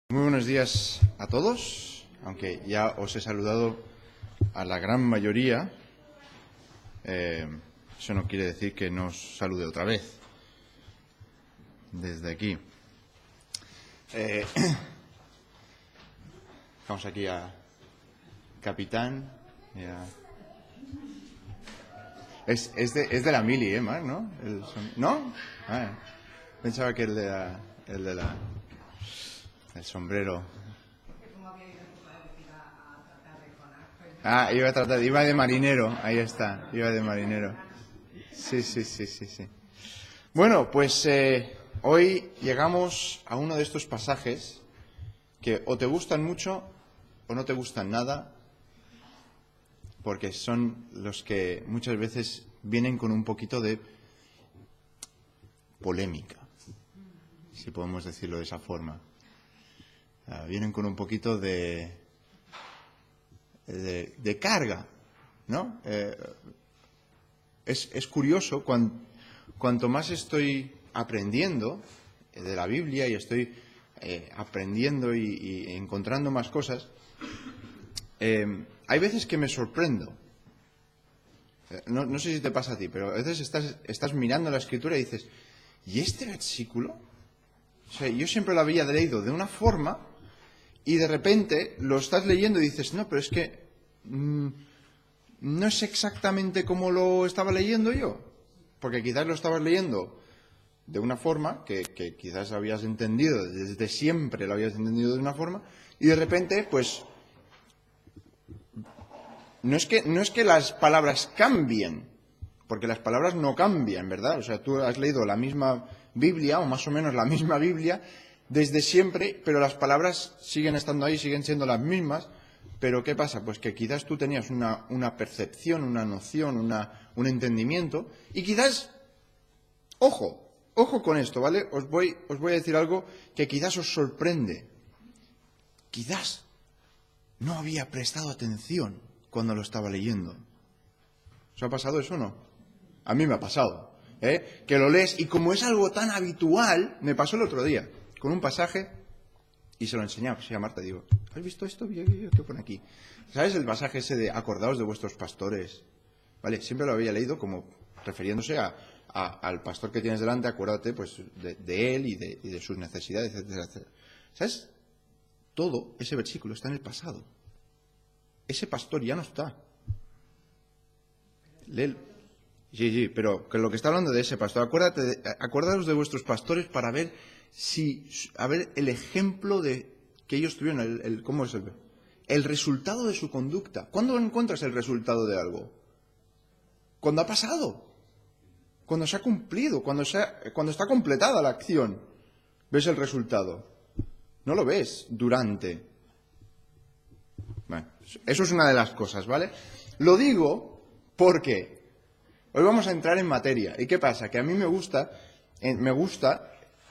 Muy buenos días a todos, aunque ya os he saludado a la gran mayoría, eso no quiere decir que no os salude otra vez desde aquí. Vamos aquí a Capitán. Es de la mili, Marc, ¿no? ¿No? Pensaba que el sombrero. Iba de marinero, ahí está, iba de marinero. Sí. Bueno, pues hoy llegamos a uno de estos pasajes que o te gustan mucho o no te gustan nada, porque son los que muchas veces vienen con un poquito de polémica, si podemos decirlo de esa forma. Vienen con un poquito de carga, ¿no? Es curioso, cuanto más estoy aprendiendo de la Biblia y estoy aprendiendo y encontrando más cosas, hay veces que me sorprendo. No sé si te pasa a ti, pero a veces estás mirando la Escritura y dices, ¿y este versículo? O sea, yo siempre lo había leído de una forma y de repente lo estás leyendo y dices, no, pero es que no es exactamente como lo estaba leyendo yo. Porque quizás lo estabas leyendo de una forma que quizás habías entendido, desde siempre lo habías entendido de una forma, y de repente, pues, no es que las palabras cambien, porque las palabras no cambian, ¿verdad? O sea, tú has leído la misma Biblia, o más o menos la misma Biblia, desde siempre, pero las palabras siguen estando ahí, siguen siendo las mismas. Pero ¿qué pasa? Pues que quizás tú tenías una percepción, una noción, un entendimiento, y quizás, ojo con esto, ¿vale? Os voy a decir algo que quizás os sorprende. Quizás no había prestado atención cuando lo estaba leyendo. ¿Os ha pasado eso o no? A mí me ha pasado, que lo lees y como es algo tan habitual, me pasó el otro día con un pasaje y se lo enseñaba a Marta. Digo, ¿has visto esto? ¿Qué pone aquí? ¿Sabes el pasaje ese de acordaos de vuestros pastores? ¿Vale? Siempre lo había leído como refiriéndose al pastor que tienes delante, acuérdate pues de él y de sus necesidades, etcétera. ¿Sabes? Todo ese versículo está en el pasado. Ese pastor ya no está. Léelo. Sí, pero que lo que está hablando de ese pastor, acordaos de vuestros pastores para ver el ejemplo de que ellos tuvieron, ¿cómo es el resultado de su conducta? ¿Cuándo encuentras el resultado de algo? Cuando ha pasado, cuando se ha cumplido, cuando está completada la acción, ves el resultado. No lo ves durante. Bueno, eso es una de las cosas, ¿vale? Lo digo porque hoy vamos a entrar en materia. ¿Y qué pasa? Que a mí me gusta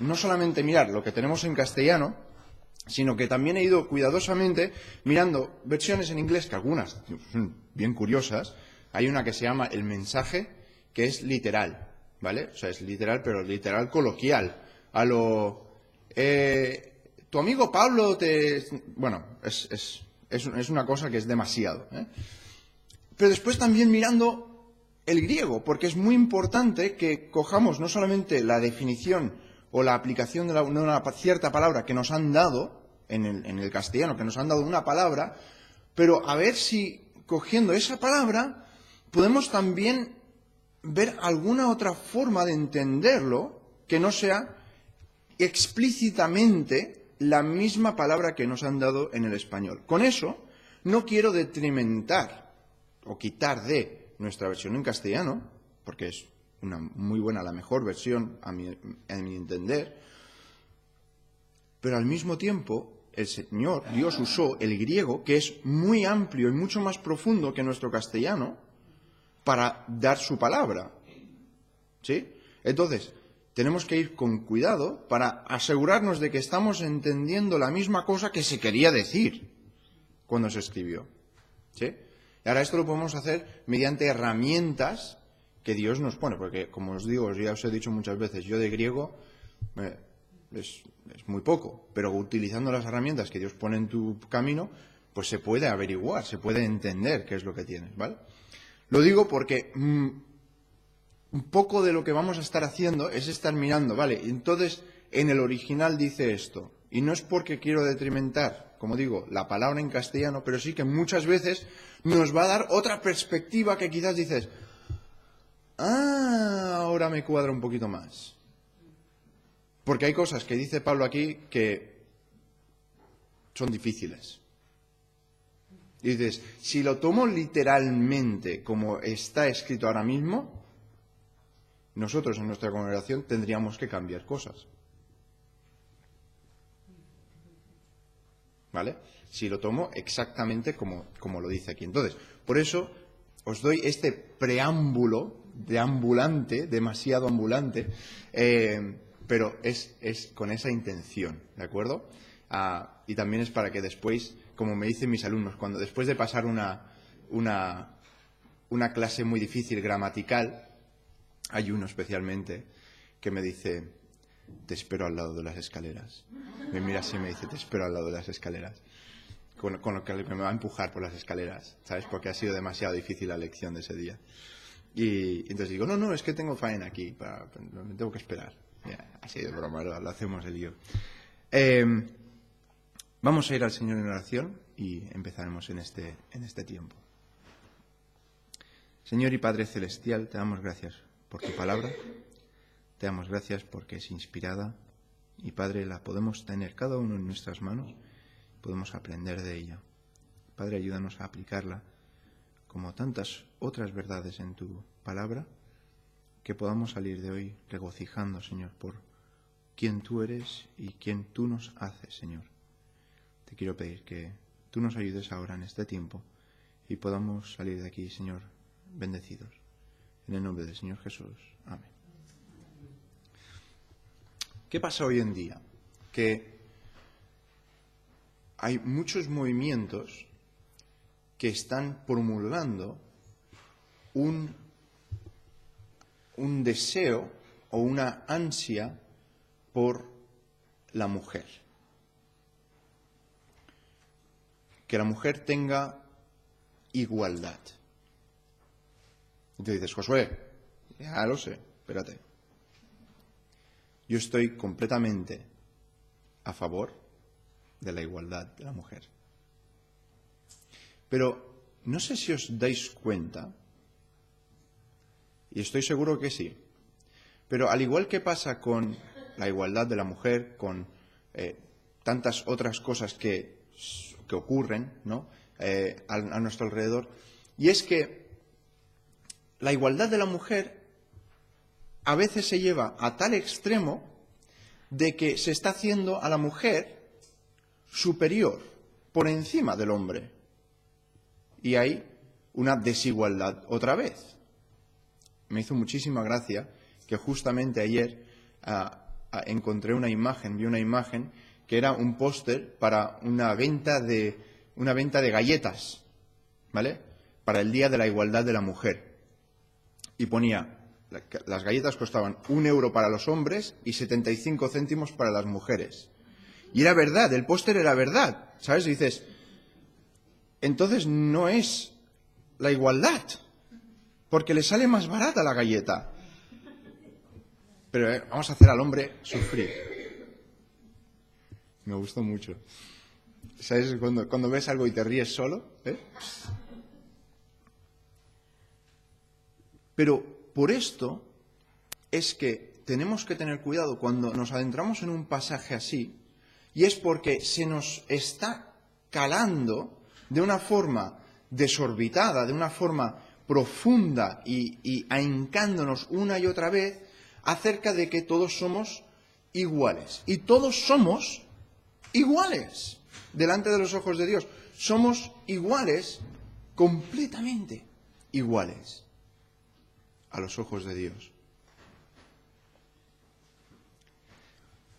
no solamente mirar lo que tenemos en castellano, sino que también he ido cuidadosamente mirando versiones en inglés, que algunas son bien curiosas. Hay una que se llama El Mensaje, que es literal, ¿vale? O sea, es literal, pero literal coloquial. Tu amigo Pablo Bueno, es una cosa que es demasiado, Pero después también mirando el griego, porque es muy importante que cojamos no solamente la definición o la aplicación de una cierta palabra que nos han dado en el castellano, que nos han dado una palabra, pero a ver si cogiendo esa palabra podemos también ver alguna otra forma de entenderlo que no sea explícitamente la misma palabra que nos han dado en el español. Con eso no quiero detrimentar o quitar de nuestra versión en castellano, porque es una muy buena, la mejor versión a mi entender, pero al mismo tiempo el Señor, Dios, usó el griego, que es muy amplio y mucho más profundo que nuestro castellano, para dar su palabra. ¿Sí? Entonces, tenemos que ir con cuidado para asegurarnos de que estamos entendiendo la misma cosa que se quería decir cuando se escribió. ¿Sí? Y ahora esto lo podemos hacer mediante herramientas que Dios nos pone, porque como os digo, ya os he dicho muchas veces, yo de griego es muy poco, pero utilizando las herramientas que Dios pone en tu camino, pues se puede averiguar, se puede entender qué es lo que tienes, ¿vale? Lo digo porque un poco de lo que vamos a estar haciendo es estar mirando, ¿vale? Entonces, en el original dice esto, y no es porque quiero detrimentar, como digo, la palabra en castellano, pero sí que muchas veces nos va a dar otra perspectiva que quizás dices, ahora me cuadra un poquito más. Porque hay cosas que dice Pablo aquí que son difíciles. Y dices, si lo tomo literalmente como está escrito ahora mismo, nosotros en nuestra congregación tendríamos que cambiar cosas. ¿Vale? Si lo tomo exactamente como lo dice aquí. Entonces, por eso os doy este preámbulo de ambulante, demasiado ambulante, pero es con esa intención, ¿de acuerdo? Y también es para que después, como me dicen mis alumnos, cuando después de pasar una clase muy difícil gramatical, hay uno especialmente que me dice, te espero al lado de las escaleras. Me mira así y me dice, te espero al lado de las escaleras. Con lo que me va a empujar por las escaleras, ¿sabes? Porque ha sido demasiado difícil la lección de ese día. Y entonces digo, no, es que tengo faena aquí, me tengo que esperar. Ya, así de broma, lo hacemos el lío. Vamos a ir al Señor en oración y empezaremos en este tiempo. Señor y Padre Celestial, te damos gracias por tu palabra, te damos gracias porque es inspirada y, Padre, la podemos tener cada uno en nuestras manos, podemos aprender de ella. Padre, ayúdanos a aplicarla como tantas otras verdades en tu palabra, que podamos salir de hoy regocijando, Señor, por quién tú eres y quién tú nos haces, Señor. Te quiero pedir que tú nos ayudes ahora en este tiempo y podamos salir de aquí, Señor, bendecidos. En el nombre del Señor Jesús. Amén. ¿Qué pasa hoy en día? Que hay muchos movimientos que están promulgando un deseo o una ansia por la mujer. Que la mujer tenga igualdad. Y te dices, Josué, ya lo sé, espérate. Yo estoy completamente a favor de la igualdad de la mujer. Pero no sé si os dais cuenta, y estoy seguro que sí, pero al igual que pasa con la igualdad de la mujer, con tantas otras cosas que ocurren, ¿no? A nuestro alrededor, y es que la igualdad de la mujer a veces se lleva a tal extremo de que se está haciendo a la mujer superior, por encima del hombre. Y hay una desigualdad otra vez. Me hizo muchísima gracia que justamente ayer encontré una imagen, vi una imagen que era un póster para una venta de galletas, ¿vale? Para el Día de la Igualdad de la Mujer. Y ponía, las galletas costaban 1 euro para los hombres y 75 céntimos para las mujeres. Y era verdad, el póster era verdad, ¿sabes? Y dices, entonces no es la igualdad, porque le sale más barata la galleta. Pero vamos a hacer al hombre sufrir. Me gustó mucho. ¿Sabes? Cuando ves algo y te ríes solo, ¿eh? Pero por esto es que tenemos que tener cuidado cuando nos adentramos en un pasaje así, y es porque se nos está calando de una forma desorbitada, de una forma profunda y ahincándonos una y otra vez acerca de que todos somos iguales. Y todos somos iguales delante de los ojos de Dios. Somos iguales, completamente iguales a los ojos de Dios.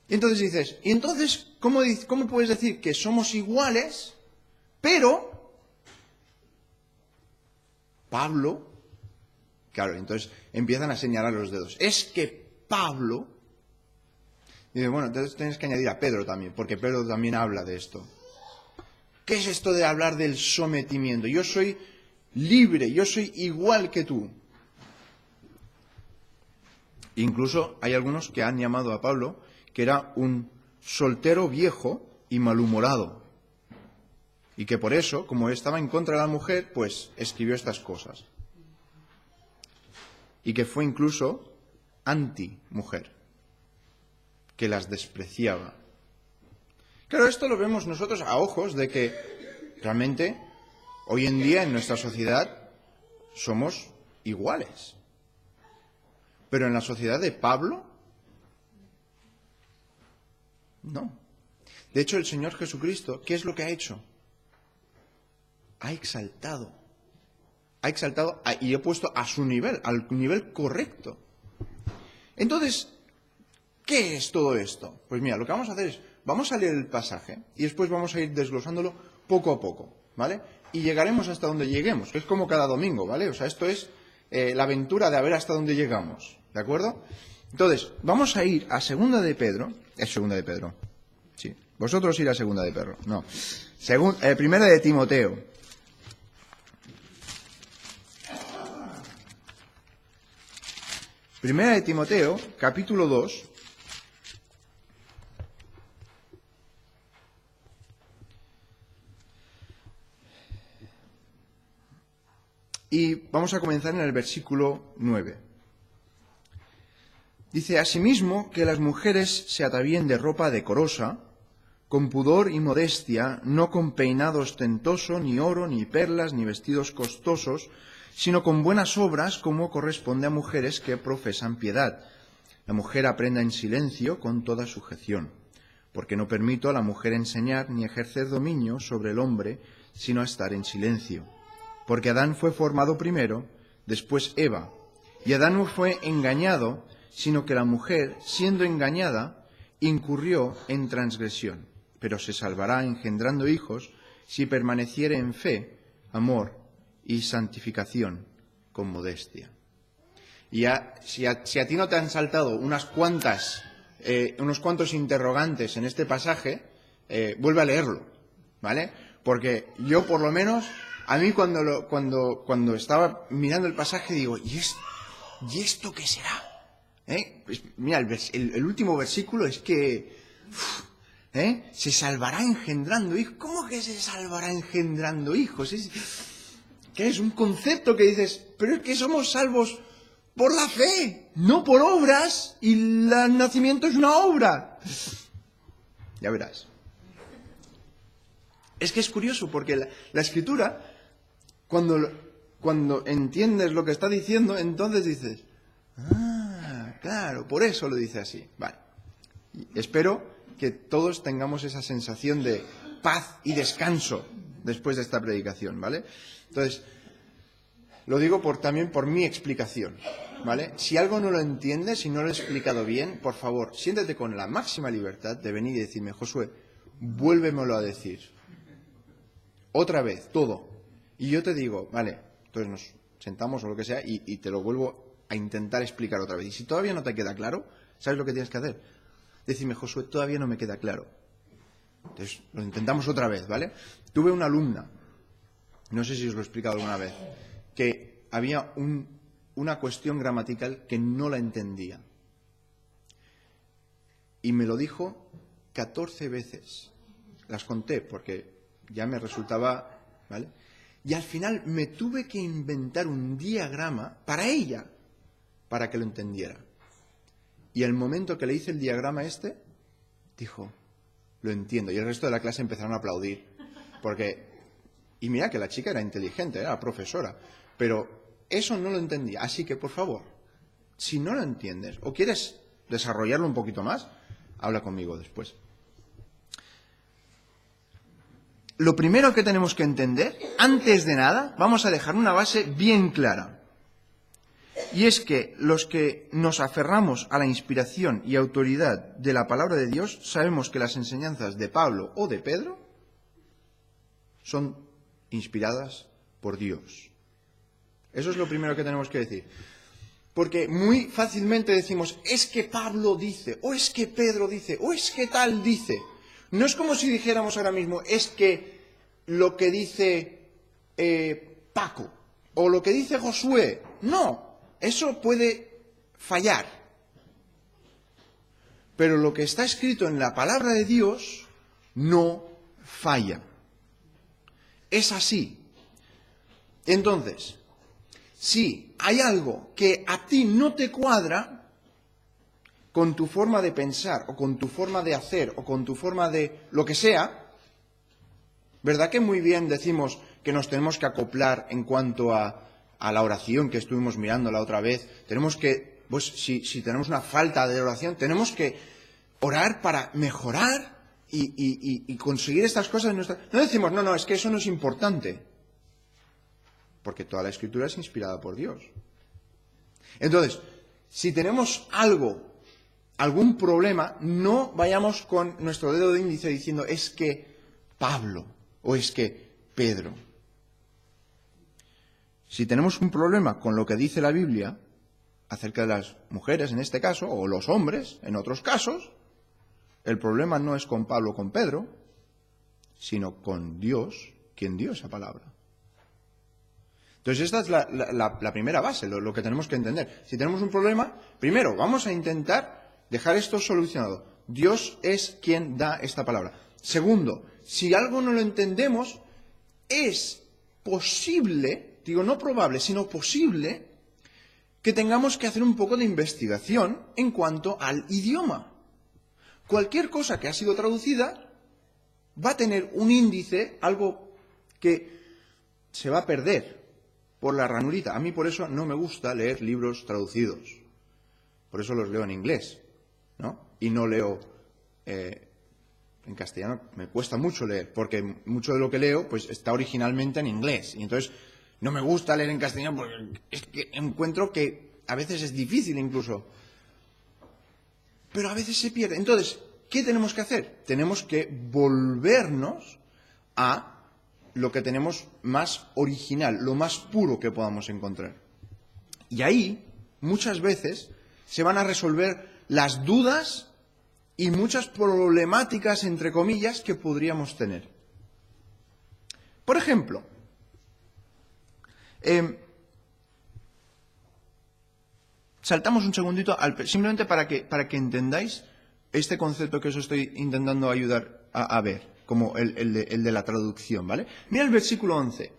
Y entonces dices, ¿y entonces cómo puedes decir que somos iguales, pero Pablo, claro, entonces empiezan a señalar los dedos. Es que Pablo Y dice, bueno, entonces tienes que añadir a Pedro también, porque Pedro también habla de esto. ¿Qué es esto de hablar del sometimiento? Yo soy libre, yo soy igual que tú. Incluso hay algunos que han llamado a Pablo que era un soltero viejo y malhumorado. Y que por eso, como estaba en contra de la mujer, pues escribió estas cosas. Y que fue incluso anti-mujer, que las despreciaba. Claro, esto lo vemos nosotros a ojos de que realmente hoy en día en nuestra sociedad somos iguales. Pero en la sociedad de Pablo, no. De hecho, el Señor Jesucristo, ¿qué es lo que ha hecho? Ha exaltado y he puesto a su nivel, al nivel correcto. Entonces, ¿qué es todo esto? Pues mira, lo que vamos a hacer es, vamos a leer el pasaje y después vamos a ir desglosándolo poco a poco, ¿vale? Y llegaremos hasta donde lleguemos, que es como cada domingo, ¿vale? O sea, esto es la aventura de a ver hasta dónde llegamos, ¿de acuerdo? Entonces, vamos a ir a Segunda de Pedro, sí, vosotros ir a Segunda de Pedro, no, Primera de Timoteo. Primera de Timoteo, capítulo 2. Y vamos a comenzar en el versículo 9. Dice, asimismo, que las mujeres se atavíen de ropa decorosa, con pudor y modestia, no con peinado ostentoso, ni oro, ni perlas, ni vestidos costosos, sino con buenas obras, como corresponde a mujeres que profesan piedad. La mujer aprenda en silencio con toda sujeción, porque no permito a la mujer enseñar ni ejercer dominio sobre el hombre, sino a estar en silencio. Porque Adán fue formado primero, después Eva, y Adán no fue engañado, sino que la mujer, siendo engañada, incurrió en transgresión, pero se salvará engendrando hijos si permaneciere en fe, amor y santificación con modestia. Y si a ti no te han saltado unos cuantos interrogantes en este pasaje, vuelve a leerlo, ¿vale? Porque yo, por lo menos, a mí cuando estaba mirando el pasaje digo, ¿y esto qué será? Pues mira, el último versículo es que se salvará engendrando hijos. ¿Cómo que se salvará engendrando hijos? Que es un concepto que dices, pero es que somos salvos por la fe, no por obras, y el nacimiento es una obra. Ya verás. Es que es curioso, porque la Escritura, cuando entiendes lo que está diciendo, entonces dices, claro, por eso lo dice así. Vale. Y espero que todos tengamos esa sensación de paz y descanso después de esta predicación, ¿vale? Entonces, lo digo también por mi explicación, ¿vale? Si algo no lo entiendes, si no lo he explicado bien, por favor, siéntate con la máxima libertad de venir y decirme, Josué, vuélvemelo a decir. Otra vez, todo. Y yo te digo, vale, entonces nos sentamos o lo que sea y te lo vuelvo a intentar explicar otra vez. Y si todavía no te queda claro, ¿sabes lo que tienes que hacer? Decirme, Josué, todavía no me queda claro. Entonces, lo intentamos otra vez, ¿vale? Tuve una alumna, no sé si os lo he explicado alguna vez, que había una cuestión gramatical que no la entendía. Y me lo dijo 14 veces. Las conté porque ya me resultaba, ¿vale? Y al final me tuve que inventar un diagrama para ella, para que lo entendiera. Y el momento que le hice el diagrama dijo, lo entiendo. Y el resto de la clase empezaron a aplaudir. Y mira que la chica era inteligente, era profesora, pero eso no lo entendía. Así que, por favor, si no lo entiendes o quieres desarrollarlo un poquito más, habla conmigo después. Lo primero que tenemos que entender, antes de nada, vamos a dejar una base bien clara. Y es que los que nos aferramos a la inspiración y autoridad de la palabra de Dios, sabemos que las enseñanzas de Pablo o de Pedro son inspiradas por Dios. Eso es lo primero que tenemos que decir. Porque muy fácilmente decimos, es que Pablo dice, o es que Pedro dice, o es que tal dice. No es como si dijéramos ahora mismo, es que lo que dice Paco, o lo que dice Josué. No, eso puede fallar. Pero lo que está escrito en la palabra de Dios no falla. Es así. Entonces, si hay algo que a ti no te cuadra con tu forma de pensar, o con tu forma de hacer, o con tu forma de lo que sea, ¿verdad que muy bien decimos que nos tenemos que acoplar en cuanto a la oración que estuvimos mirando la otra vez? Tenemos que, pues si tenemos una falta de oración, tenemos que orar para mejorar y conseguir estas cosas en nuestra... No decimos, no, es que eso no es importante. Porque toda la Escritura es inspirada por Dios. Entonces, si tenemos algún problema, no vayamos con nuestro dedo de índice diciendo, es que Pablo, o es que Pedro. Si tenemos un problema con lo que dice la Biblia, acerca de las mujeres en este caso, o los hombres en otros casos, el problema no es con Pablo o con Pedro, sino con Dios, quien dio esa palabra. Entonces esta es la primera base, lo que tenemos que entender. Si tenemos un problema, primero vamos a intentar dejar esto solucionado. Dios es quien da esta palabra. Segundo, si algo no lo entendemos, es posible, digo no probable, sino posible, que tengamos que hacer un poco de investigación en cuanto al idioma. Cualquier cosa que ha sido traducida va a tener un índice, algo que se va a perder por la ranurita. A mí por eso no me gusta leer libros traducidos. Por eso los leo en inglés, ¿no? Y no leo en castellano. Me cuesta mucho leer, porque mucho de lo que leo pues está originalmente en inglés. Y entonces no me gusta leer en castellano porque es que encuentro que a veces es difícil incluso. Pero a veces se pierde. Entonces, ¿qué tenemos que hacer? Tenemos que volvernos a lo que tenemos más original, lo más puro que podamos encontrar. Y ahí, muchas veces, se van a resolver las dudas y muchas problemáticas, entre comillas, que podríamos tener. Por ejemplo, saltamos un segundito, simplemente para que entendáis este concepto que os estoy intentando ayudar a ver, como el de la traducción, ¿vale? Mira el versículo 11.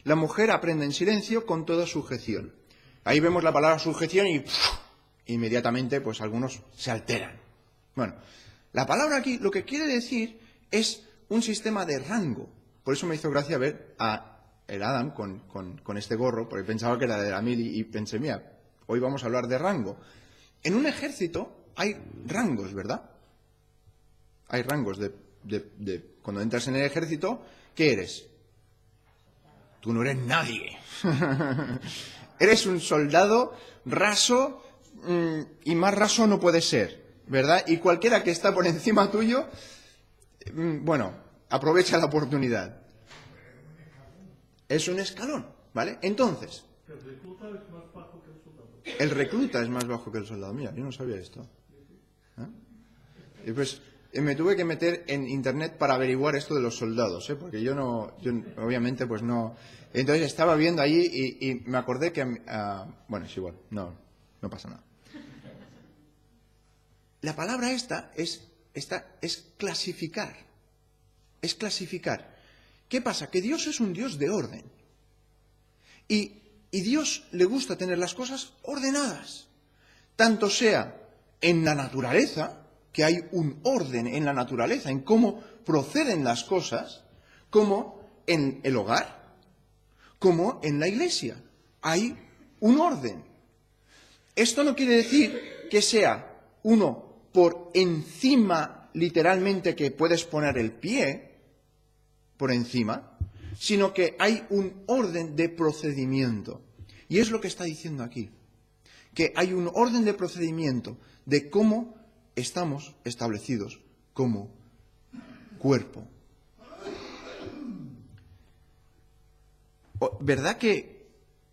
La mujer aprende en silencio con toda sujeción. Ahí vemos la palabra sujeción y inmediatamente pues algunos se alteran. Bueno, la palabra aquí lo que quiere decir es un sistema de rango. Por eso me hizo gracia ver a el Adam con este gorro, porque pensaba que era de la mili y pensé, mira, hoy vamos a hablar de rango. En un ejército hay rangos, ¿verdad? Hay rangos de cuando entras en el ejército, ¿qué eres? Tú no eres nadie. Eres un soldado raso y más raso no puede ser, ¿verdad? Y cualquiera que está por encima tuyo, bueno, aprovecha la oportunidad. Es un escalón, ¿vale? Entonces, el recluta es más bajo que el soldado. El recluta es más bajo que el soldado. Mira, yo no sabía esto. Y pues me tuve que meter en internet para averiguar esto de los soldados, porque yo obviamente pues no. Entonces estaba viendo allí y me acordé que, bueno, es igual, no pasa nada. La palabra esta es clasificar. Es clasificar. ¿Qué pasa? Que Dios es un Dios de orden. Y Dios le gusta tener las cosas ordenadas. Tanto sea en la naturaleza, que hay un orden en la naturaleza, en cómo proceden las cosas, como en el hogar, como en la iglesia. Hay un orden. Esto no quiere decir que sea uno por encima, literalmente, que puedes poner el pie por encima, sino que hay un orden de procedimiento. Y es lo que está diciendo aquí, que hay un orden de procedimiento de cómo estamos establecidos como cuerpo. ¿Verdad que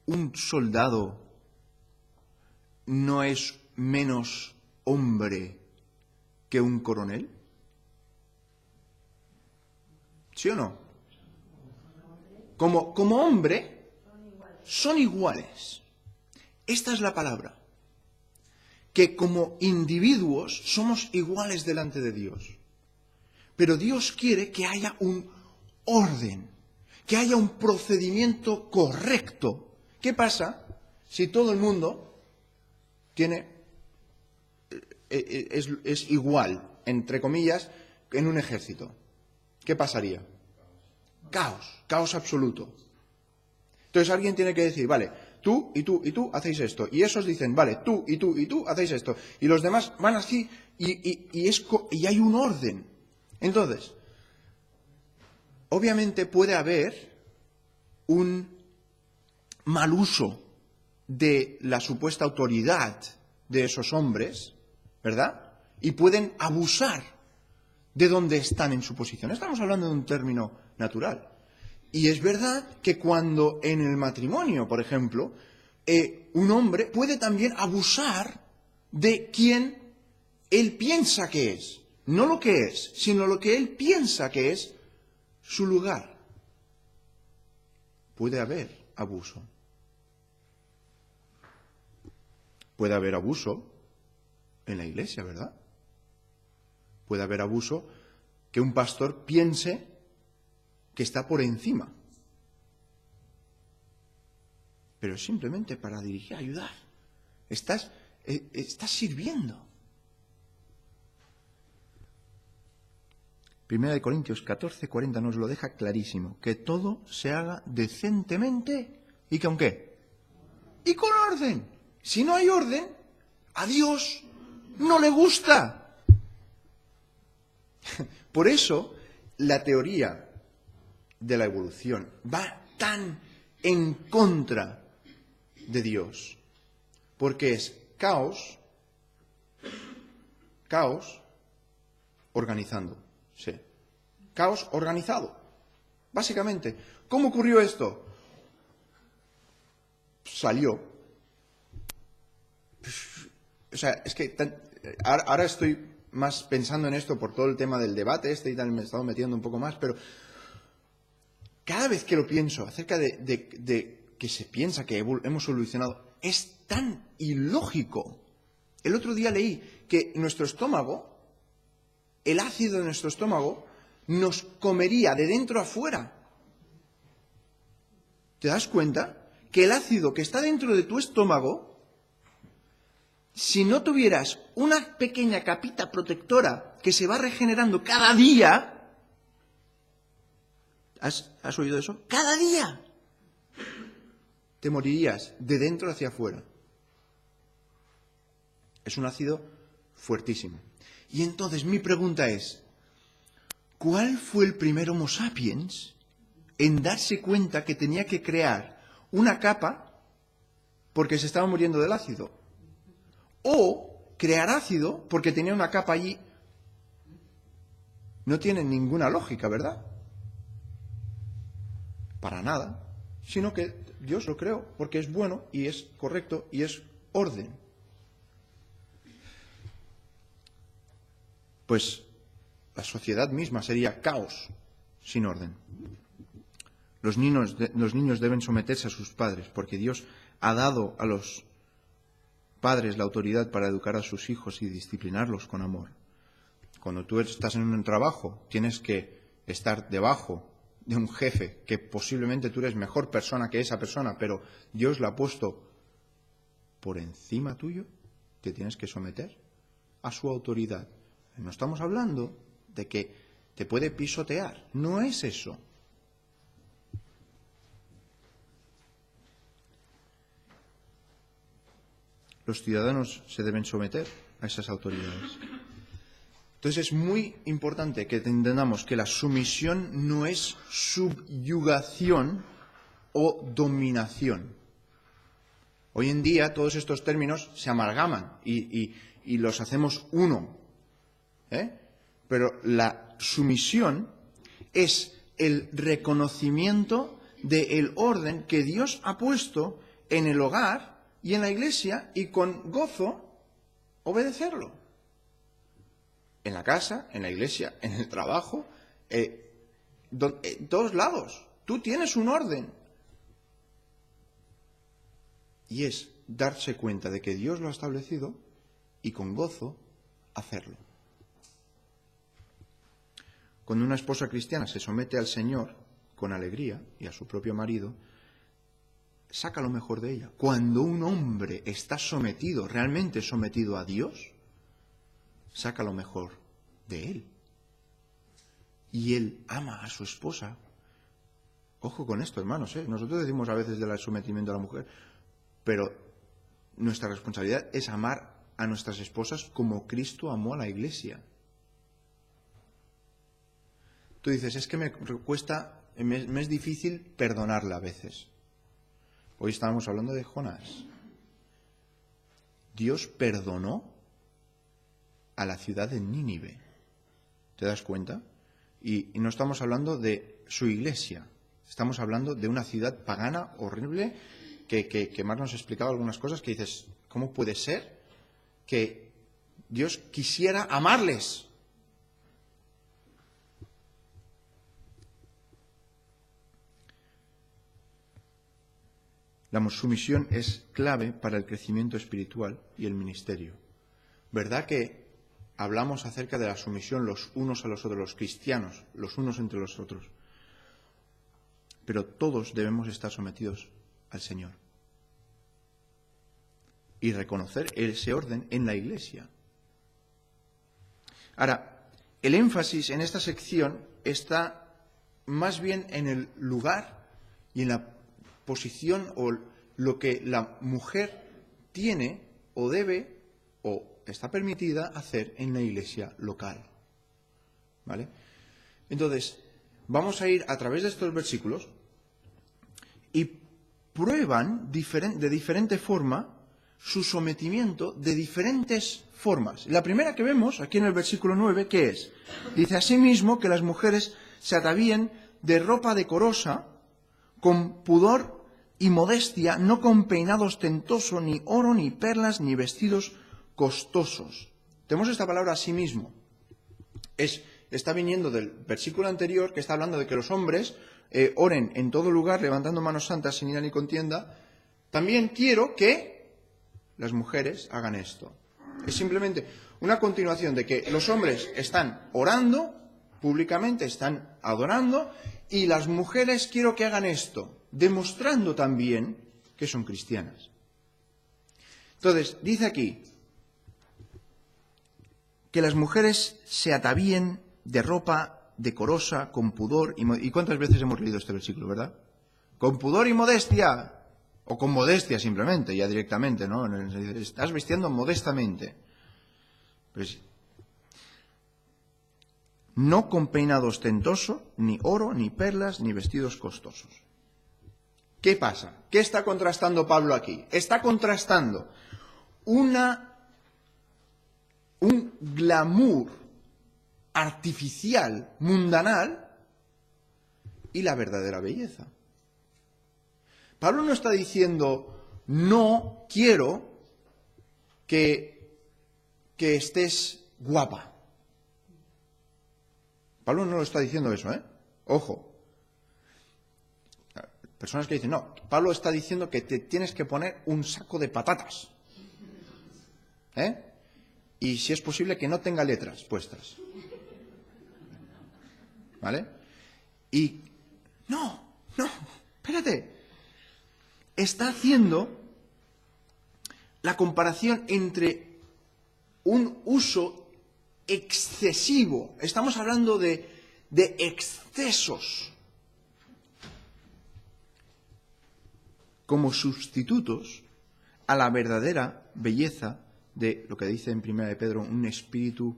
un soldado no es menos hombre que un coronel? ¿Sí o no? Como hombre, son iguales. Esta es la palabra. Que como individuos somos iguales delante de Dios. Pero Dios quiere que haya un orden, que haya un procedimiento correcto. ¿Qué pasa si todo el mundo es igual, entre comillas, en un ejército? ¿Qué pasaría? Caos absoluto. Entonces alguien tiene que decir, vale, tú y tú y tú hacéis esto. Y esos dicen, vale, tú y tú y tú hacéis esto. Y los demás van así y hay un orden. Entonces, obviamente puede haber un mal uso de la supuesta autoridad de esos hombres, ¿verdad? Y pueden abusar de donde están en su posición. Estamos hablando de un término natural. Y es verdad que cuando en el matrimonio, por ejemplo, un hombre puede también abusar de quien él piensa que es. No lo que es, sino lo que él piensa que es su lugar. Puede haber abuso. Puede haber abuso en la iglesia, ¿verdad? Puede haber abuso que un pastor piense que está por encima. Pero es simplemente para dirigir, ayudar. Estás sirviendo. 1 Corintios 14:40 nos lo deja clarísimo. Que todo se haga decentemente. ¿Y con qué? Y con orden. Si no hay orden, a Dios no le gusta. Por eso, la teoría de la evolución va tan en contra de Dios. Porque es caos organizando. Sí. Caos organizado. Básicamente. ¿Cómo ocurrió esto? Salió. O sea, es que ahora estoy más pensando en esto por todo el tema del debate y tal, me he estado metiendo un poco más, pero cada vez que lo pienso acerca de que se piensa que hemos evolucionado, es tan ilógico. El otro día leí que nuestro estómago, el ácido de nuestro estómago, nos comería de dentro a fuera. ¿Te das cuenta? Que el ácido que está dentro de tu estómago, si no tuvieras una pequeña capita protectora que se va regenerando cada día, ¿has oído eso? Cada día te morirías de dentro hacia afuera. Es un ácido fuertísimo. Y entonces mi pregunta es, ¿cuál fue el primer Homo sapiens en darse cuenta que tenía que crear una capa porque se estaba muriendo del ácido? O crear ácido porque tenía una capa allí. No tiene ninguna lógica, ¿verdad? Para nada. Sino que Dios lo creó porque es bueno y es correcto y es orden. Pues la sociedad misma sería caos sin orden. Los niños deben someterse a sus padres porque Dios ha dado a los padres la autoridad para educar a sus hijos y disciplinarlos con amor. Cuando tú estás en un trabajo, tienes que estar debajo de un jefe que posiblemente tú eres mejor persona que esa persona, pero Dios la ha puesto por encima tuyo, te tienes que someter a su autoridad. No estamos hablando de que te puede pisotear, no es eso. Los ciudadanos se deben someter a esas autoridades. Entonces es muy importante que entendamos que la sumisión no es subyugación o dominación. Hoy en día todos estos términos se amalgaman y los hacemos uno. Pero la sumisión es el reconocimiento del orden que Dios ha puesto en el hogar y en la iglesia y con gozo obedecerlo. En la casa, en la iglesia, en el trabajo, en todos lados. Tú tienes un orden. Y es darse cuenta de que Dios lo ha establecido y con gozo hacerlo. Cuando una esposa cristiana se somete al Señor con alegría y a su propio marido, saca lo mejor de ella. Cuando un hombre está sometido, realmente sometido a Dios, saca lo mejor de él. Y él ama a su esposa. Ojo con esto, hermanos, ¿eh? Nosotros decimos a veces del sometimiento a la mujer, pero nuestra responsabilidad es amar a nuestras esposas como Cristo amó a la iglesia. Tú dices, es que me es difícil perdonarla a veces. Hoy estábamos hablando de Jonás. Dios perdonó a la ciudad de Nínive. ¿Te das cuenta? Y no estamos hablando de su iglesia. Estamos hablando de una ciudad pagana horrible que Mar nos explicaba algunas cosas que dices, ¿cómo puede ser que Dios quisiera amarles? La sumisión es clave para el crecimiento espiritual y el ministerio. ¿Verdad que hablamos acerca de la sumisión los unos a los otros, los cristianos, los unos entre los otros? Pero todos debemos estar sometidos al Señor y reconocer ese orden en la Iglesia. Ahora, el énfasis en esta sección está más bien en el lugar y en la posición o lo que la mujer tiene o debe o está permitida hacer en la iglesia local. ¿Vale? Entonces, vamos a ir a través de estos versículos y prueban de diferente forma su sometimiento de diferentes formas. La primera que vemos aquí en el versículo 9, ¿qué es? Dice asimismo que las mujeres se atavíen de ropa decorosa, con pudor y modestia, no con peinado ostentoso, ni oro, ni perlas, ni vestidos costosos. Tenemos esta palabra asimismo. Está viniendo del versículo anterior que está hablando de que los hombres oren en todo lugar levantando manos santas sin ira ni contienda. También quiero que las mujeres hagan esto. Es simplemente una continuación de que los hombres están orando públicamente, están adorando, y las mujeres quiero que hagan esto, demostrando también que son cristianas. Entonces, dice aquí que las mujeres se atavíen de ropa decorosa, con pudor y ¿cuántas veces hemos leído este versículo, verdad? Con pudor y modestia, o con modestia simplemente, ya directamente, ¿no? Estás vistiendo modestamente. Pues, no con peinado ostentoso, ni oro, ni perlas, ni vestidos costosos. ¿Qué pasa? ¿Qué está contrastando Pablo aquí? Está contrastando un glamour artificial, mundanal, y la verdadera belleza. Pablo no está diciendo, no quiero que estés guapa. Pablo no lo está diciendo eso, ¿eh? Ojo. Personas que dicen, no, Pablo está diciendo que te tienes que poner un saco de patatas. ¿Eh? Y si es posible que no tenga letras puestas. ¿Vale? Y, no, espérate. Está haciendo la comparación entre un uso excesivo. Estamos hablando de excesos como sustitutos a la verdadera belleza de lo que dice en 1 de Pedro, un espíritu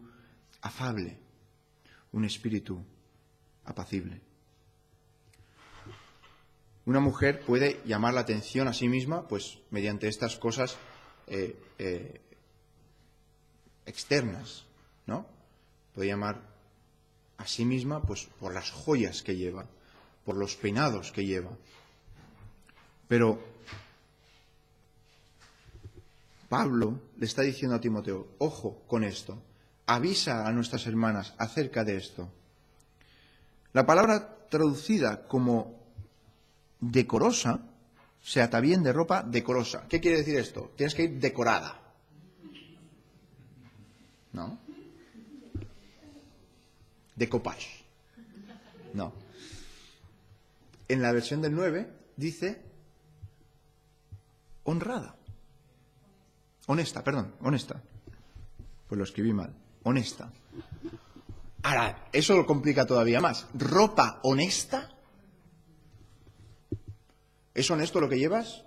afable, un espíritu apacible. Una mujer puede llamar la atención a sí misma, pues, mediante estas cosas externas, ¿no? Puede llamar a sí misma, pues, por las joyas que lleva, por los peinados que lleva. Pero Pablo le está diciendo a Timoteo, ojo con esto, avisa a nuestras hermanas acerca de esto. La palabra traducida como decorosa, se atavíen de ropa decorosa. ¿Qué quiere decir esto? Tienes que ir decorada. ¿No? Decoupage. No. En la versión del 9 dice honrada. Honesta. Pues lo escribí mal. Honesta. Ahora, eso lo complica todavía más. ¿Ropa honesta? ¿Es honesto lo que llevas?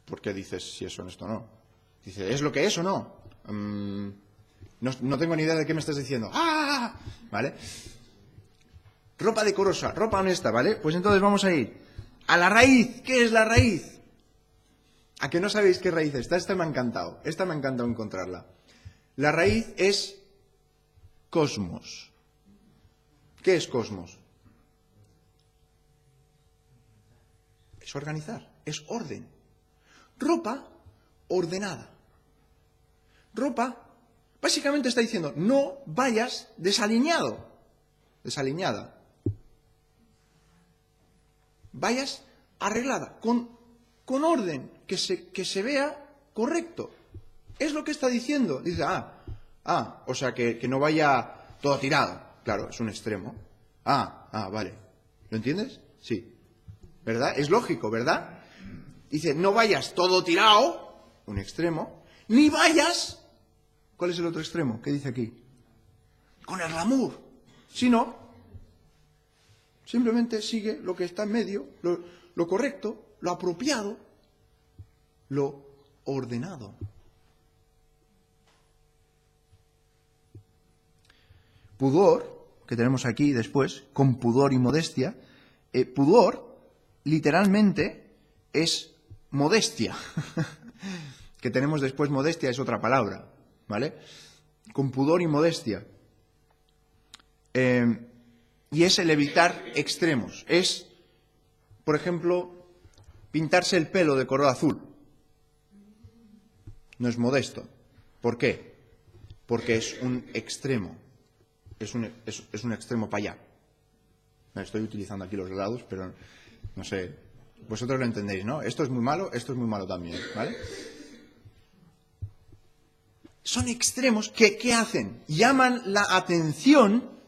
¿Por qué dices si es honesto o no? Dice, ¿es lo que es o no? No tengo ni idea de qué me estás diciendo. ¡Ah! ¿Vale? Ropa decorosa, ropa honesta, ¿vale? Pues entonces vamos a ir a la raíz. ¿Qué es la raíz? ¿A que no sabéis qué raíz es? Esta me ha encantado. Esta me ha encantado encontrarla. La raíz es cosmos. ¿Qué es cosmos? Es organizar, es orden. Ropa ordenada. Ropa, básicamente está diciendo, no vayas desaliñado, desaliñada. Vayas arreglada, con orden, que se vea correcto. Es lo que está diciendo. Dice, o sea, que no vaya todo tirado. Claro, es un extremo. Vale. ¿Lo entiendes? Sí. ¿Verdad? Es lógico, ¿verdad? Dice, no vayas todo tirado, un extremo, ni vayas, ¿cuál es el otro extremo? ¿Qué dice aquí? Con el glamour. Sino, simplemente sigue lo que está en medio, lo correcto, lo apropiado, lo ordenado. Pudor, que tenemos aquí después, con pudor y modestia. Pudor, literalmente, es modestia. Que tenemos después modestia es otra palabra, ¿vale? Con pudor y modestia. Y es el evitar extremos. Es, por ejemplo, pintarse el pelo de color azul. No es modesto. ¿Por qué? Porque es un extremo. Es un extremo para allá. Estoy utilizando aquí los grados, pero no sé. Vosotros lo entendéis, ¿no? Esto es muy malo también, ¿vale? Son extremos que, ¿qué hacen? Llaman la atención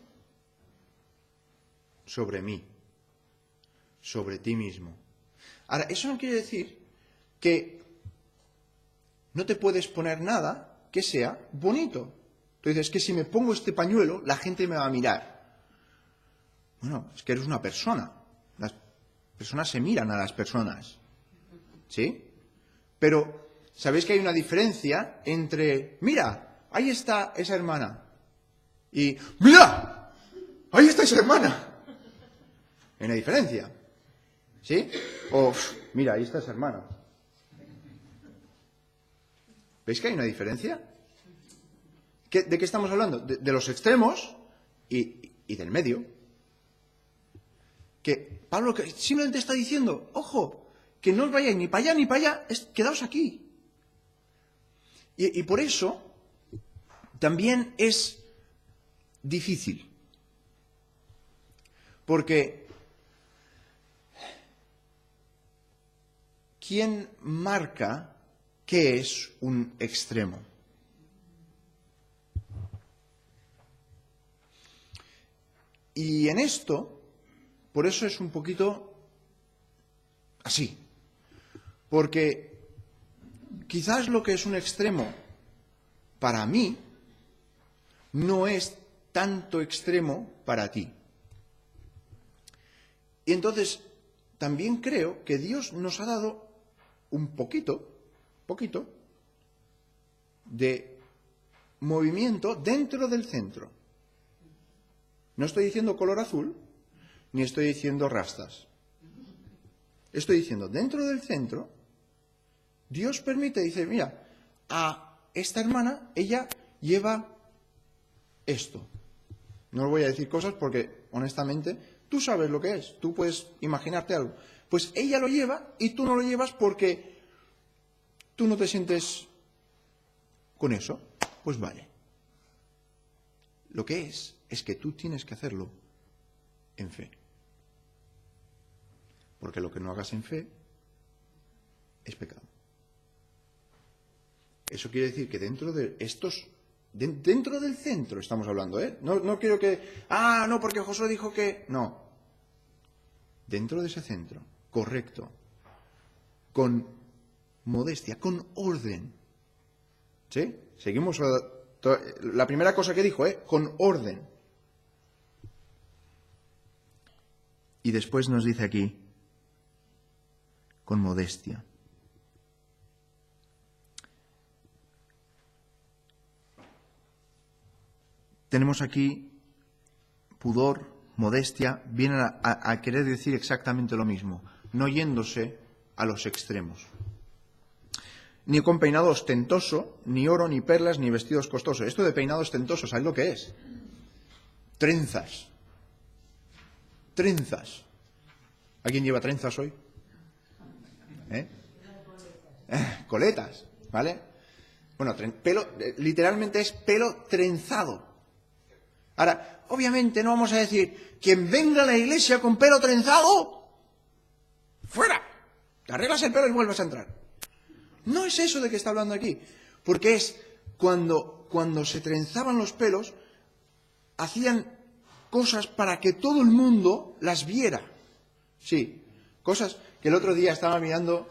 sobre mí, sobre ti mismo. Ahora, eso no quiere decir que no te puedes poner nada que sea bonito. Tú dices, que si me pongo este pañuelo, la gente me va a mirar. Bueno, es que eres una persona. Las personas se miran a las personas. ¿Sí? Pero, ¿sabéis que hay una diferencia entre, mira, ahí está esa hermana, y, mira, ahí está esa hermana? Hay una diferencia. ¿Sí? O, mira, ahí está esa hermana. ¿Veis que hay una diferencia? ¿De qué estamos hablando? De los extremos y del medio. Que Pablo simplemente está diciendo, ojo, que no os vayáis ni para allá ni para allá, quedaos aquí. Y por eso también es difícil. Porque ¿quién marca qué es un extremo? Y en esto, por eso es un poquito así. Porque quizás lo que es un extremo para mí no es tanto extremo para ti. Y entonces también creo que Dios nos ha dado un poquito de movimiento dentro del centro. No estoy diciendo color azul, ni estoy diciendo rastas. Estoy diciendo, dentro del centro, Dios permite, dice, mira, a esta hermana, ella lleva esto. No os voy a decir cosas porque, honestamente, tú sabes lo que es. Tú puedes imaginarte algo. Pues ella lo lleva y tú no lo llevas porque ¿Tú no te sientes con eso? Pues vale. Lo que es que tú tienes que hacerlo en fe. Porque lo que no hagas en fe es pecado. Eso quiere decir que dentro de estos, dentro del centro estamos hablando, ¿eh? No quiero que, no, porque Josué dijo que, no. Dentro de ese centro, correcto, con modestia, con orden. ¿Sí? Seguimos la primera cosa que dijo, con orden. Y después nos dice aquí, con modestia. Tenemos aquí pudor, modestia, vienen a querer decir exactamente lo mismo, no yéndose a los extremos. Ni con peinado ostentoso, ni oro, ni perlas, ni vestidos costosos. Esto de peinado ostentoso, ¿sabes lo que es? Trenzas. Trenzas. ¿Alguien lleva trenzas hoy? Coletas, ¿vale? Bueno, pelo, literalmente es pelo trenzado. Ahora, obviamente no vamos a decir, quien venga a la iglesia con pelo trenzado, fuera. Te arreglas el pelo y vuelves a entrar. No es eso de que está hablando aquí, porque es cuando se trenzaban los pelos, hacían cosas para que todo el mundo las viera. Sí, cosas que el otro día estaba mirando,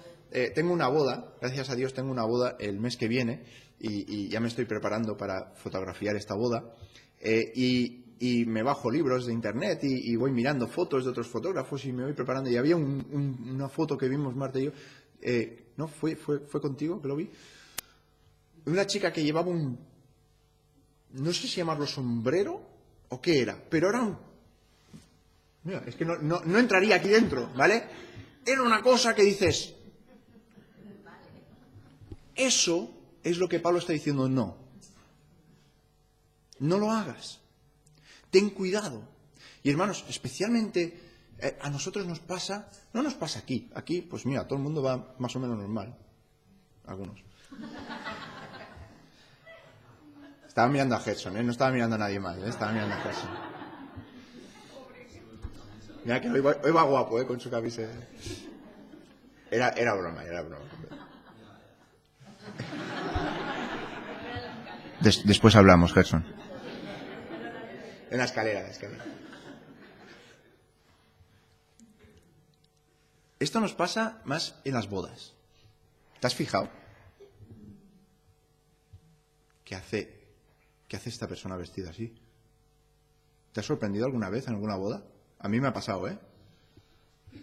tengo una boda, gracias a Dios tengo una boda el mes que viene, y ya me estoy preparando para fotografiar esta boda, y me bajo libros de internet y voy mirando fotos de otros fotógrafos y me voy preparando, y había una foto que vimos Marta y yo, ¿no? ¿Fue contigo que lo vi? Una chica que llevaba no sé si llamarlo sombrero o qué era, pero era mira, es que no entraría aquí dentro, ¿vale? Era una cosa que dices, eso es lo que Pablo está diciendo, no lo hagas, ten cuidado. Y hermanos, especialmente a nosotros nos pasa, no nos pasa aquí pues mira, todo el mundo va más o menos normal, algunos. Estaba mirando a Gerson, no estaba mirando a nadie más, estaba mirando a Gerson. Mira que hoy va guapo, con su camisa. Era broma. Después hablamos, Gerson. En la escalera. Esto nos pasa más en las bodas. ¿Te has fijado? ¿Qué hace esta persona vestida así? ¿Te has sorprendido alguna vez en alguna boda? A mí me ha pasado,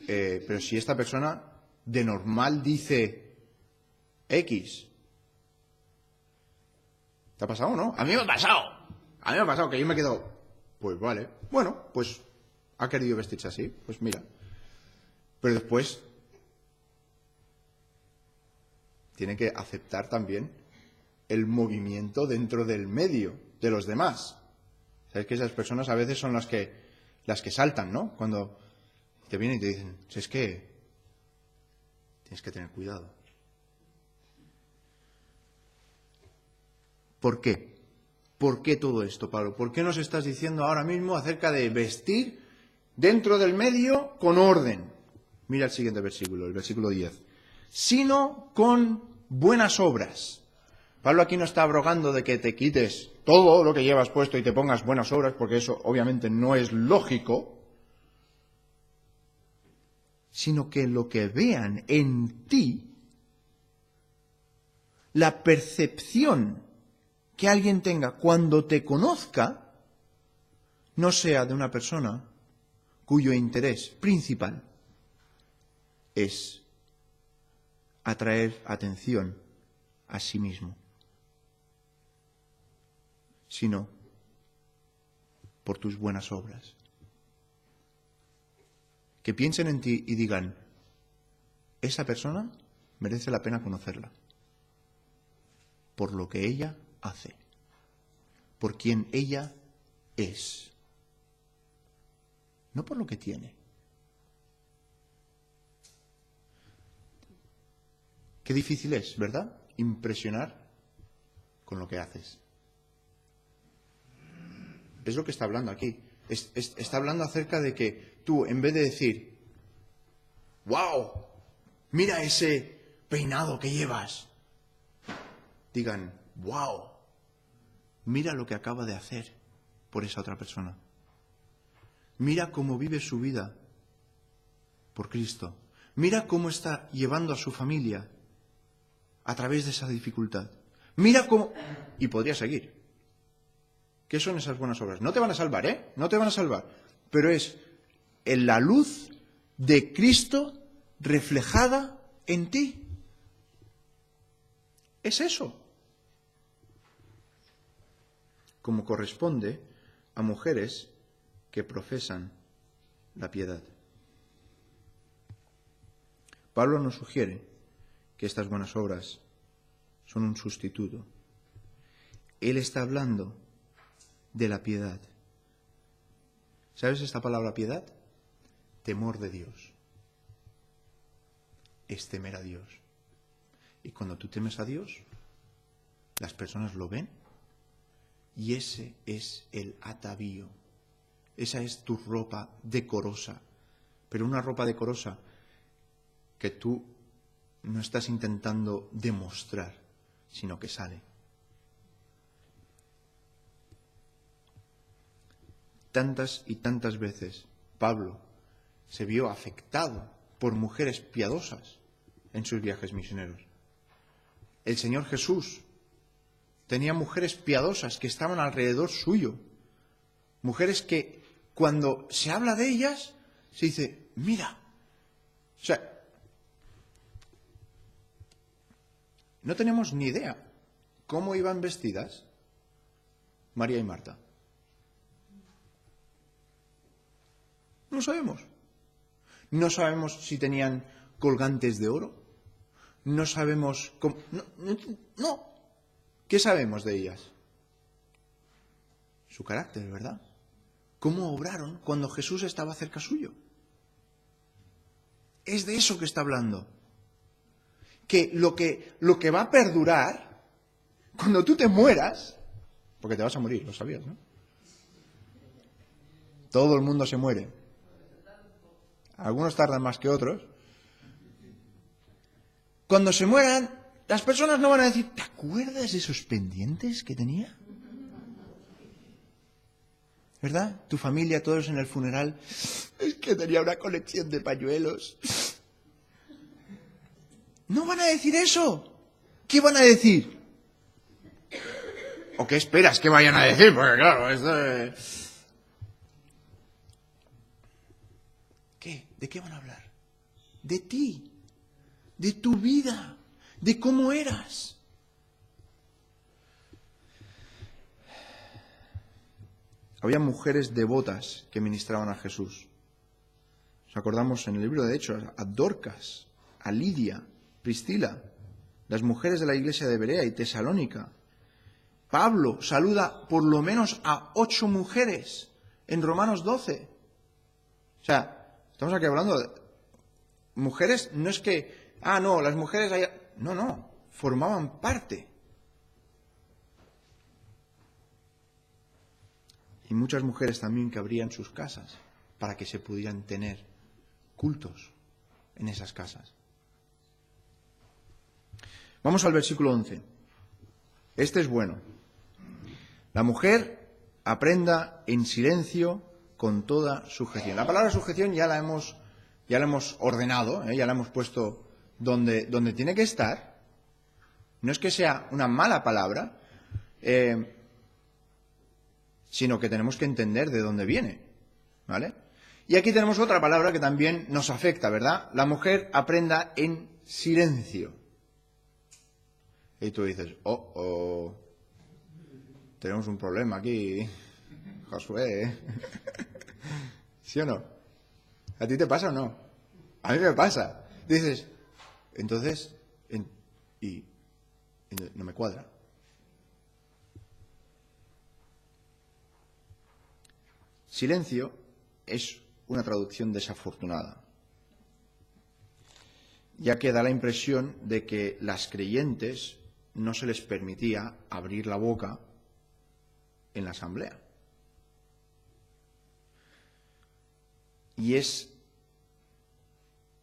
pero si esta persona de normal dice X, ¿te ha pasado o no? A mí me ha pasado que yo me he quedado, pues vale, bueno, pues ha querido vestirse así, pues mira. Pero después tiene que aceptar también el movimiento dentro del medio de los demás. ¿Sabes que esas personas a veces son las que saltan, ¿no? Cuando te vienen y te dicen, si es que tienes que tener cuidado. ¿Por qué? ¿Por qué todo esto, Pablo? ¿Por qué nos estás diciendo ahora mismo acerca de vestir dentro del medio con orden? Mira el siguiente versículo, el versículo 10. Sino con buenas obras. Pablo aquí no está abrogando de que te quites todo lo que llevas puesto y te pongas buenas obras, porque eso obviamente no es lógico, sino que lo que vean en ti, la percepción que alguien tenga cuando te conozca, no sea de una persona cuyo interés principal es atraer atención a sí mismo, sino por tus buenas obras. Que piensen en ti y digan, esa persona merece la pena conocerla, por lo que ella hace, por quien ella es, no por lo que tiene. Qué difícil es, ¿verdad? Impresionar con lo que haces. Es lo que está hablando aquí. Está hablando acerca de que tú, en vez de decir, ¡wow! Mira ese peinado que llevas. Digan, ¡wow! Mira lo que acaba de hacer por esa otra persona. Mira cómo vive su vida por Cristo. Mira cómo está llevando a su familia a través de esa dificultad. Mira cómo... Y podría seguir. ¿Qué son esas buenas obras? No te van a salvar, ¿eh? No te van a salvar. Pero es en la luz de Cristo reflejada en ti. Es eso. Como corresponde a mujeres que profesan la piedad. Pablo nos sugiere que estas buenas obras son un sustituto. Él está hablando de la piedad. ¿Sabes esta palabra piedad? Temor de Dios. Es temer a Dios. Y cuando tú temes a Dios, las personas lo ven y ese es el atavío. Esa es tu ropa decorosa. Pero una ropa decorosa que tú no estás intentando demostrar, sino que sale. Tantas y tantas veces Pablo se vio afectado por mujeres piadosas en sus viajes misioneros. El Señor Jesús tenía mujeres piadosas que estaban alrededor suyo. Mujeres que cuando se habla de ellas se dice, mira, o sea, no tenemos ni idea cómo iban vestidas María y Marta. No sabemos. No sabemos si tenían colgantes de oro. No sabemos cómo... No. ¿Qué sabemos de ellas? Su carácter, ¿verdad? ¿Cómo obraron cuando Jesús estaba cerca suyo? Es de eso que está hablando. Que lo que va a perdurar, cuando tú te mueras, porque te vas a morir, lo sabías, ¿no? Todo el mundo se muere. Algunos tardan más que otros. Cuando se mueran, las personas no van a decir, ¿te acuerdas de esos pendientes que tenía? ¿Verdad? Tu familia, todos en el funeral, es que tenía una colección de pañuelos. No van a decir eso. ¿Qué van a decir? ¿O qué esperas que vayan a decir? Porque claro, esto es... ¿Qué? ¿De qué van a hablar? De ti, de tu vida, de cómo eras. Había mujeres devotas que ministraban a Jesús. Nos acordamos en el libro de Hechos a Dorcas, a Lidia, Priscila, las mujeres de la iglesia de Berea y Tesalónica. Pablo saluda por lo menos a 8 mujeres en Romanos 12. O sea, estamos aquí hablando de mujeres, no es que, no, las mujeres allá... No, formaban parte. Y muchas mujeres también que abrían sus casas para que se pudieran tener cultos en esas casas. Vamos al versículo 11. Este es bueno. La mujer aprenda en silencio con toda sujeción. La palabra sujeción ya la hemos ordenado, ya la hemos puesto donde tiene que estar. No es que sea una mala palabra, sino que tenemos que entender de dónde viene, ¿vale? Y aquí tenemos otra palabra que también nos afecta, ¿verdad? La mujer aprenda en silencio. Y tú dices, tenemos un problema aquí, Josué. ¿Sí o no? ¿A ti te pasa o no? A mí me pasa. Dices, entonces, no me cuadra. Silencio es una traducción desafortunada. ya que da la impresión de que las creyentes no se les permitía abrir la boca en la asamblea. Y es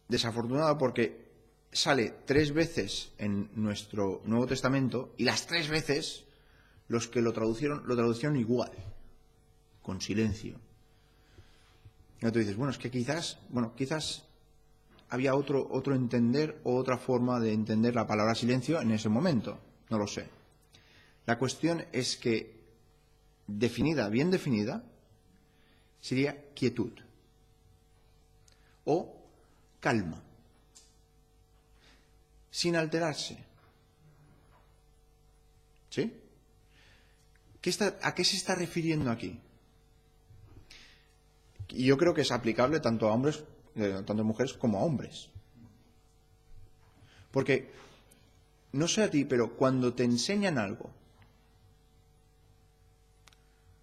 desafortunado porque sale 3 veces en nuestro Nuevo Testamento y las 3 veces los que lo traducieron igual, con silencio. Y tú dices, bueno, es que quizás había otro entender o otra forma de entender la palabra silencio en ese momento, no lo sé. La cuestión es que bien definida, sería quietud o calma, sin alterarse. ¿Sí? ¿A qué se está refiriendo aquí? Y yo creo que es aplicable tanto a mujeres como a hombres. Porque, no sé a ti, pero cuando te enseñan algo,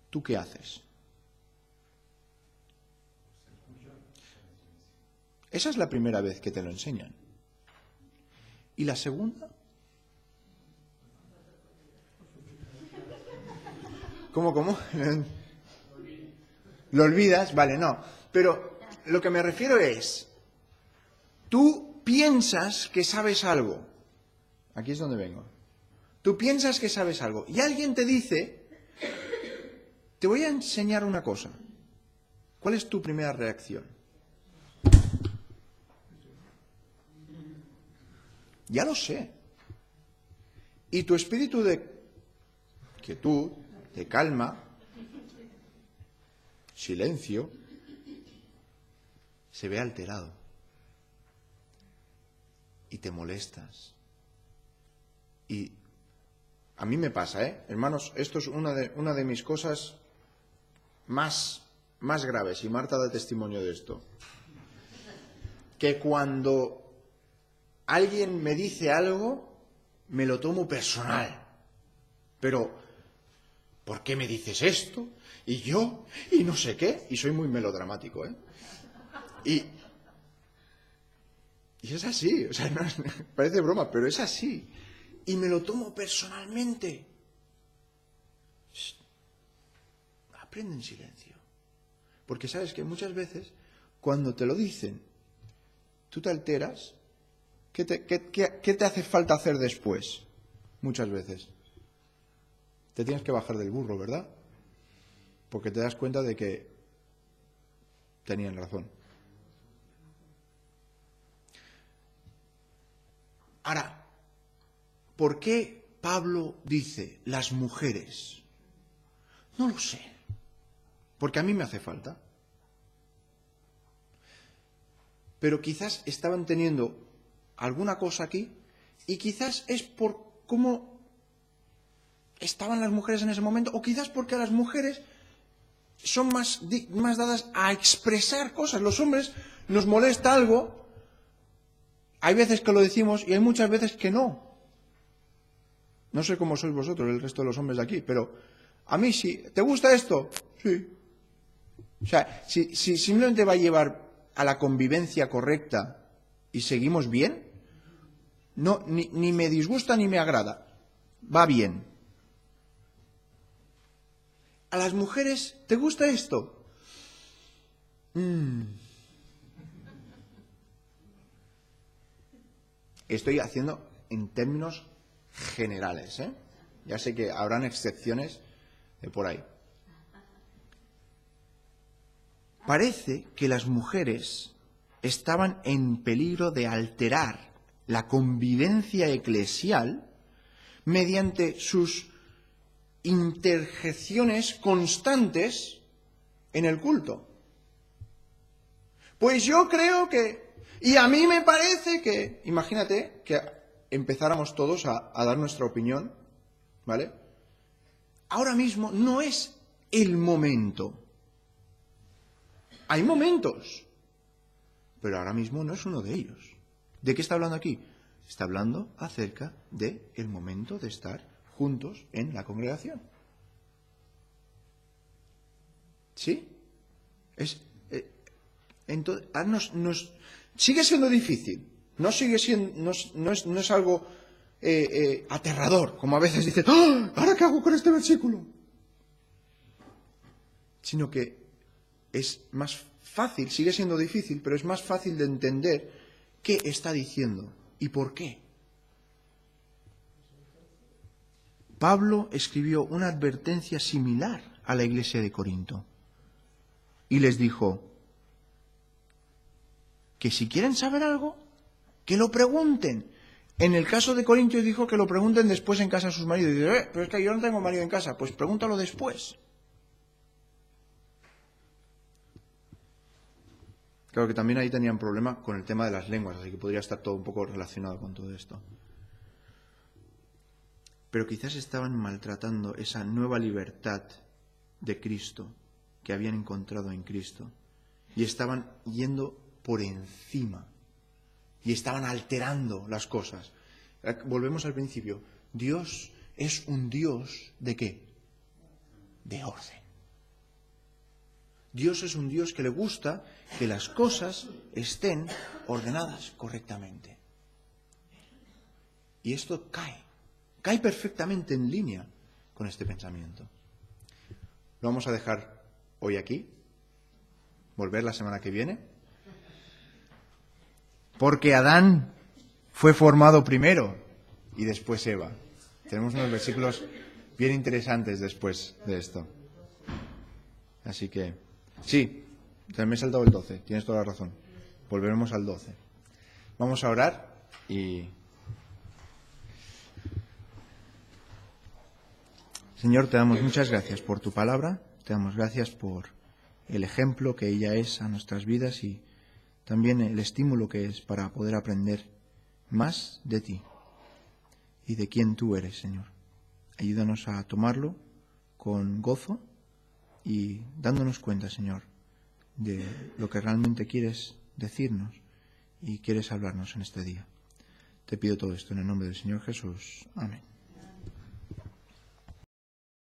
¿tú qué haces? Esa es la primera vez que te lo enseñan. ¿Y la segunda? ¿Cómo? ¿Lo olvidas? Vale, no. Pero lo que me refiero es, tú piensas que sabes algo. Aquí es donde vengo. Tú piensas que sabes algo. Y alguien te dice, te voy a enseñar una cosa. ¿Cuál es tu primera reacción? Ya lo sé. Y tu espíritu de quietud, de calma, silencio, se ve alterado. Y te molestas. Y a mí me pasa, hermanos, esto es una de mis cosas más graves, y Marta da testimonio de esto. Que cuando alguien me dice algo, me lo tomo personal. Pero, ¿por qué me dices esto? Y yo, y no sé qué. Y soy muy melodramático, Y es así, o sea, no, parece broma, pero es así. Y me lo tomo personalmente. Shh. Aprende en silencio. Porque sabes que muchas veces, cuando te lo dicen, tú te alteras. ¿Qué te hace falta hacer después? Muchas veces. Te tienes que bajar del burro, ¿verdad? Porque te das cuenta de que tenían razón. Ahora, ¿por qué Pablo dice las mujeres? No lo sé. Porque a mí me hace falta. Pero quizás estaban teniendo alguna cosa aquí, y quizás es por cómo estaban las mujeres en ese momento, o quizás porque las mujeres son más dadas a expresar cosas. Los hombres nos molesta algo, hay veces que lo decimos y hay muchas veces que no. No sé cómo sois vosotros, el resto de los hombres de aquí, pero a mí sí. ¿Te gusta esto? Sí. O sea, si simplemente va a llevar a la convivencia correcta y seguimos bien, no, ni me disgusta ni me agrada. Va bien. A las mujeres, ¿te gusta esto? Estoy haciendo en términos generales, Ya sé que habrán excepciones de por ahí. Parece que las mujeres estaban en peligro de alterar la convivencia eclesial mediante sus interjecciones constantes en el culto. Pues yo creo que, y a mí me parece que, imagínate que empezáramos todos a dar nuestra opinión, ¿vale? Ahora mismo no es el momento. Hay momentos, pero ahora mismo no es uno de ellos. ¿De qué está hablando aquí? Está hablando acerca del momento de estar juntos en la congregación. ¿Sí? Entonces, sigue siendo difícil, No sigue siendo, no es algo aterrador, como a veces dicen, ¡ah! ¿Ahora qué hago con este versículo? Sino que es más fácil, sigue siendo difícil, pero es más fácil de entender qué está diciendo y por qué. Pablo escribió una advertencia similar a la iglesia de Corinto y les dijo que si quieren saber algo, que lo pregunten. En el caso de Corintios dijo que lo pregunten después en casa a sus maridos. Y dice, pero es que yo no tengo marido en casa. Pues pregúntalo después. Claro que también ahí tenían problema con el tema de las lenguas, así que podría estar todo un poco relacionado con todo esto. Pero quizás estaban maltratando esa nueva libertad de Cristo que habían encontrado en Cristo. Y estaban yendo por encima. Y estaban alterando las cosas. Volvemos al principio. Dios es un Dios ¿de qué? De orden. Dios es un Dios que le gusta que las cosas estén ordenadas correctamente. Y esto cae perfectamente en línea con este pensamiento. Lo vamos a dejar hoy aquí, volver la semana que viene. Porque Adán fue formado primero y después Eva. Tenemos unos versículos bien interesantes después de esto. Así que, sí, me he saltado el 12, tienes toda la razón. Volveremos al 12. Vamos a orar y... Señor, te damos muchas gracias por tu palabra, te damos gracias por el ejemplo que ella es a nuestras vidas y también el estímulo que es para poder aprender más de ti y de quién tú eres, Señor. Ayúdanos a tomarlo con gozo y dándonos cuenta, Señor, de lo que realmente quieres decirnos y quieres hablarnos en este día. Te pido todo esto en el nombre del Señor Jesús. Amén.